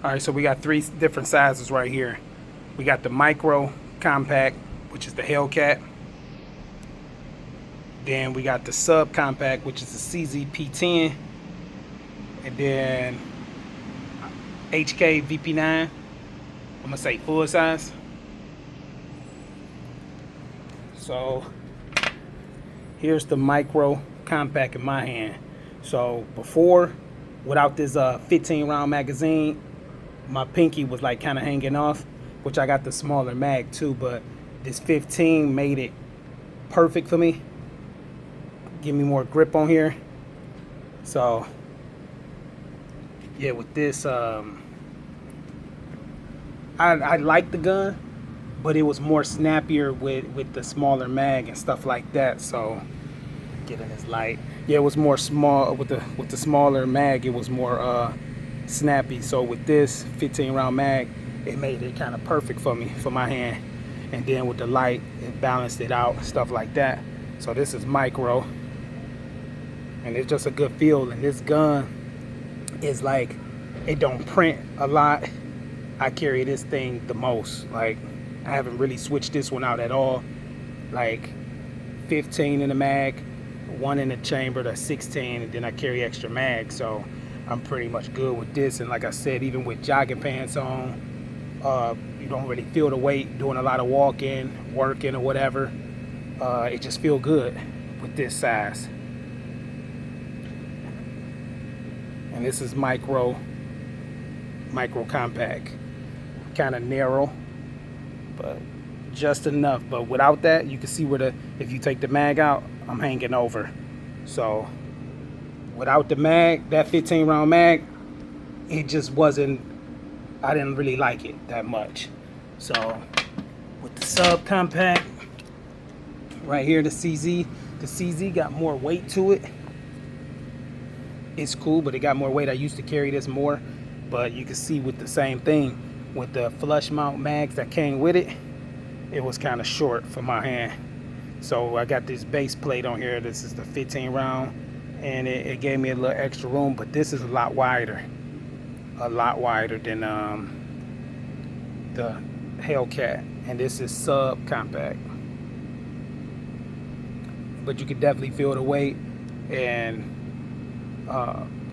All right, so we got three different sizes right here. We got the micro compact, which is the Hellcat. Then we got the subcompact, which is the CZP10. And then HK VP9. I'm gonna say full size. So here's the micro compact in my hand. So before, without this 15 round magazine, my pinky was like kind of hanging off, which I got the smaller mag too, but this 15 made it perfect for me. Give me more grip on here. So yeah, with this, I like the gun, but it was more snappier with the smaller mag and stuff like that. So get in this light. Yeah, it was more small with the smaller mag. It was more snappy. So with this 15 round mag, it made it kind of perfect for me, for my hand. And then with the light, it balanced it out, stuff like that. So this is micro, and it's just a good feel. And this gun is like, it don't print a lot. I carry this thing the most. Like, I haven't really switched this one out at all. Like 15 in the mag, one in the chamber, that's 16, and then I carry extra mag. So I'm pretty much good with this. And like I said, even with jogging pants on, you don't really feel the weight doing a lot of walking, working, or whatever. It just feel good with this size. And this is micro compact. Kind of narrow, but just enough. But without that, you can see where if you take the mag out, I'm hanging over. So without the mag, that 15 round mag, it just wasn't, I didn't really like it that much. So with the subcompact right here, the CZ got more weight to it. It's cool, but it got more weight. I used to carry this more, but you can see with the same thing, with the flush mount mags that came with it, it was kind of short for my hand. So I got this base plate on here. This is the 15 round, and it gave me a little extra room, but this is a lot wider than the Hellcat, and this is subcompact. But you can definitely feel the weight, and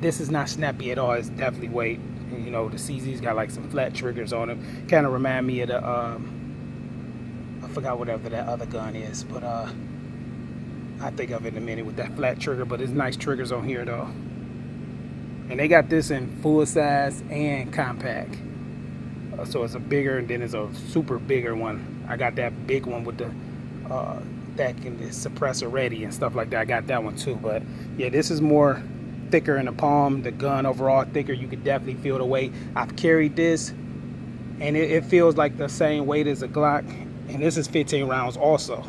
this is not snappy at all. It's definitely weight. You know, the CZ's got like some flat triggers on them. Kind of remind me of the I forgot whatever that other gun is, but I think of it in a minute with that flat trigger. But it's nice triggers on here though. And they got this in full size and compact. So it's a bigger, and then it's a super bigger one. I got that big one with the that can suppressor ready and stuff like that. I got that one too. But yeah, this is more thicker in the palm. The gun overall thicker. You could definitely feel the weight. I've carried this, and it feels like the same weight as a Glock. And this is 15 rounds also.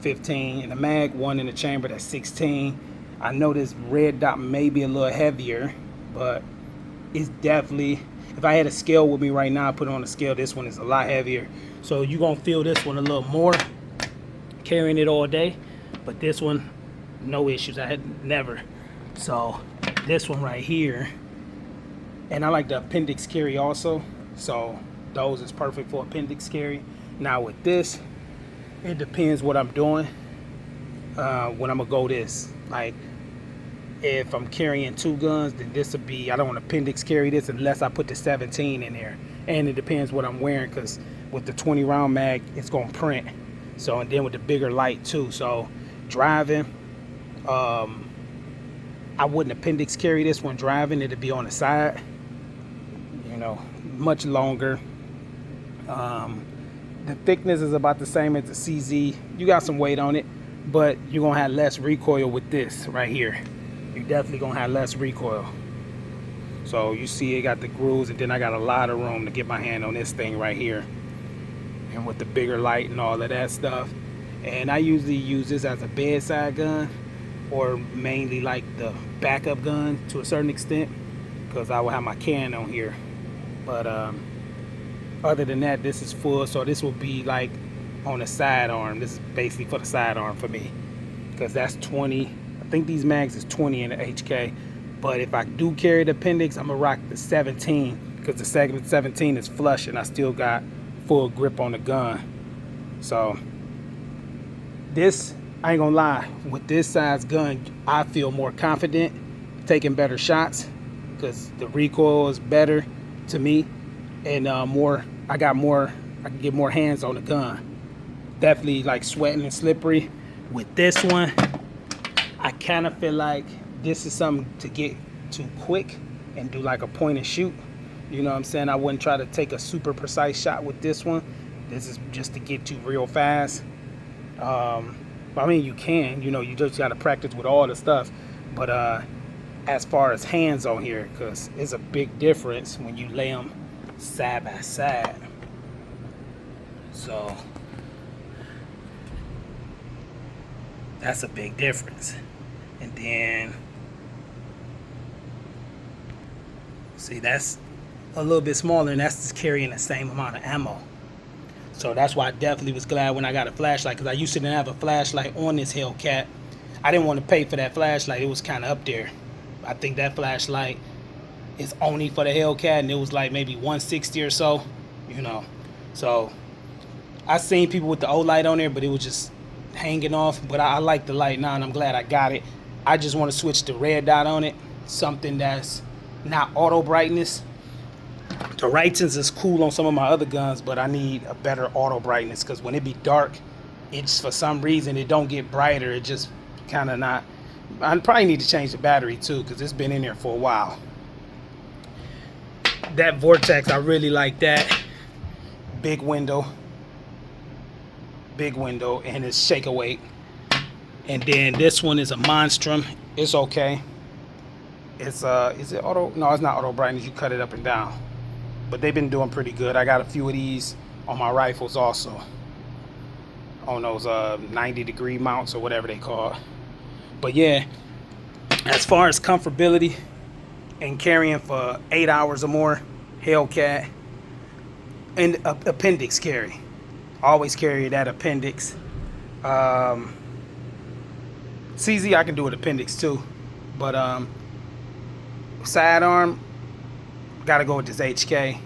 15 in the mag, one in the chamber, that's 16. I know this red dot may be a little heavier, but it's definitely, if I had a scale with me right now, I put it on a scale, this one is a lot heavier. So you're gonna feel this one a little more carrying it all day. But this one, no issues. I had never. So this one right here, and I like the appendix carry also, so those is perfect for appendix carry. Now with this, it depends what I'm doing when I'm gonna go this. Like if I'm carrying two guns, then this would be, I don't want to appendix carry this unless I put the 17 in there. And it depends what I'm wearing, because with the 20 round mag, it's gonna print. So, and then with the bigger light too. So driving, I wouldn't appendix carry this one driving. It'd be on the side, you know, much longer. The thickness is about the same as the CZ. You got some weight on it, but you're gonna have less recoil with this right here. You're definitely gonna have less recoil. So you see it got the grooves, and then I got a lot of room to get my hand on this thing right here. And with the bigger light and all of that stuff. And I usually use this as a bedside gun, or mainly like the backup gun to a certain extent, because I will have my can on here. But other than that, this is full, so this will be like on the sidearm. This is basically for the sidearm for me, because that's 20. I think these mags is 20 in the HK. But if I do carry the appendix, I'm gonna rock the 17, because the segment 17 is flush and I still got full grip on the gun. So this, I ain't gonna lie, with this size gun, I feel more confident taking better shots because the recoil is better to me, and I can get more hands on the gun. Definitely like sweating and slippery. With this one, I kind of feel like this is something to get to quick and do like a point and shoot. You know what I'm saying? I wouldn't try to take a super precise shot with this one. This is just to get to real fast. I mean, you can, you just got to practice with all the stuff. But as far as hands on here, because it's a big difference when you lay them side by side. So that's a big difference. And then, see, that's a little bit smaller, and that's just carrying the same amount of ammo. So that's why I definitely was glad when I got a flashlight, because I used to didn't have a flashlight on this Hellcat. I didn't want to pay for that flashlight. It was kind of up there. I think that flashlight is only for the Hellcat, and it was like maybe $160 or so, So I seen people with the old light on there, but it was just hanging off. But I like the light now, and I'm glad I got it. I just want to switch the red dot on it, something that's not auto brightness. The Rightons is cool on some of my other guns, but I need a better auto brightness, because when it be dark, it's for some reason it don't get brighter. It just kind of not. I probably need to change the battery too, because it's been in there for a while. That Vortex, I really like that. Big window, and it's shake awake. And then this one is a Monstrum. It's okay. It's is it auto? No, it's not auto brightness. You cut it up and down. But they've been doing pretty good. I got a few of these on my rifles also, on those 90-degree mounts or whatever they call. But yeah, as far as comfortability and carrying for 8 hours or more, Hellcat, and appendix carry. Always carry that appendix. CZ, I can do an appendix too, but sidearm, gotta go with this HK.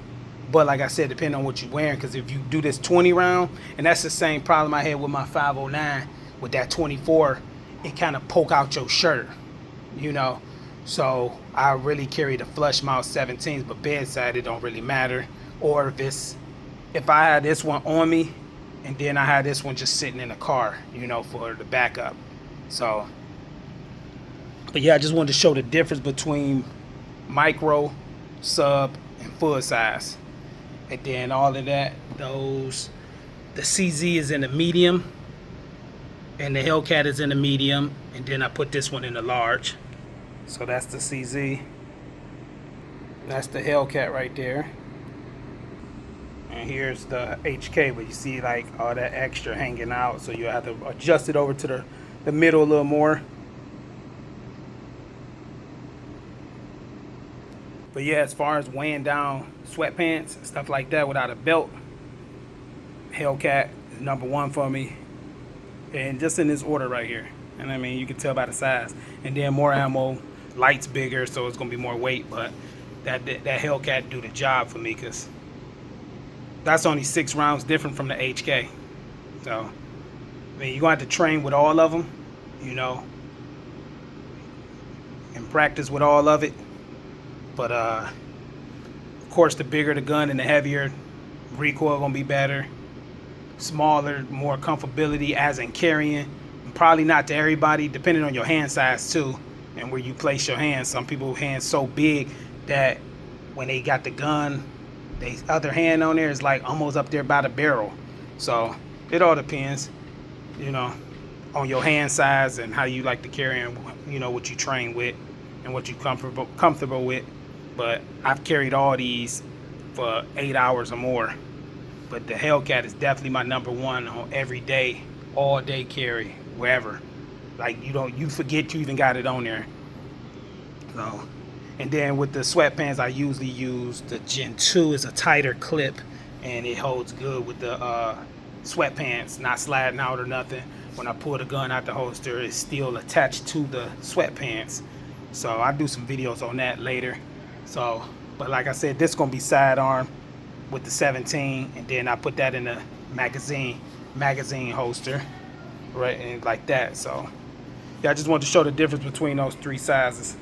But like I said, depending on what you're wearing, because if you do this 20 round, and that's the same problem I had with my 509, with that 24, it kind of poke out your shirt, So I really carry the flush mouth 17s, but bedside it don't really matter. Or if I had this one on me, and then I had this one just sitting in the car, for the backup. So, but yeah, I just wanted to show the difference between micro, sub, and full size. And then all of that, the CZ is in the medium, and the Hellcat is in the medium, and then I put this one in the large. So that's the CZ. That's the Hellcat right there. And here's the HK, but you see like all that extra hanging out, so you have to adjust it over to the middle a little more. But yeah, as far as weighing down sweatpants and stuff like that without a belt, Hellcat is #1 for me. And just in this order right here. And I mean, you can tell by the size. And then more ammo, light's bigger, so it's gonna be more weight. But that Hellcat do the job for me, because that's only 6 rounds different from the HK. So I mean, you're gonna have to train with all of them, and practice with all of it. But of course, the bigger the gun and the heavier, recoil gonna be better. Smaller, more comfortability as in carrying. Probably not to everybody, depending on your hand size too, and where you place your hands. Some people hands so big that when they got the gun, the other hand on there is like almost up there by the barrel. So it all depends, on your hand size and how you like to carry, and what you train with and what you comfortable with. But I've carried all these for 8 hours or more. But the Hellcat is definitely my #1 on every day, all day carry, wherever. Like you forget you even got it on there. So, and then with the sweatpants, I usually use the Gen 2. Is a tighter clip, and it holds good with the sweatpants, not sliding out or nothing. When I pull the gun out the holster, it's still attached to the sweatpants. So I do some videos on that later. So But like I said, this gonna be sidearm with the 17, and then I put that in the magazine holster, right, and like that. So yeah, I just wanted to show the difference between those three sizes.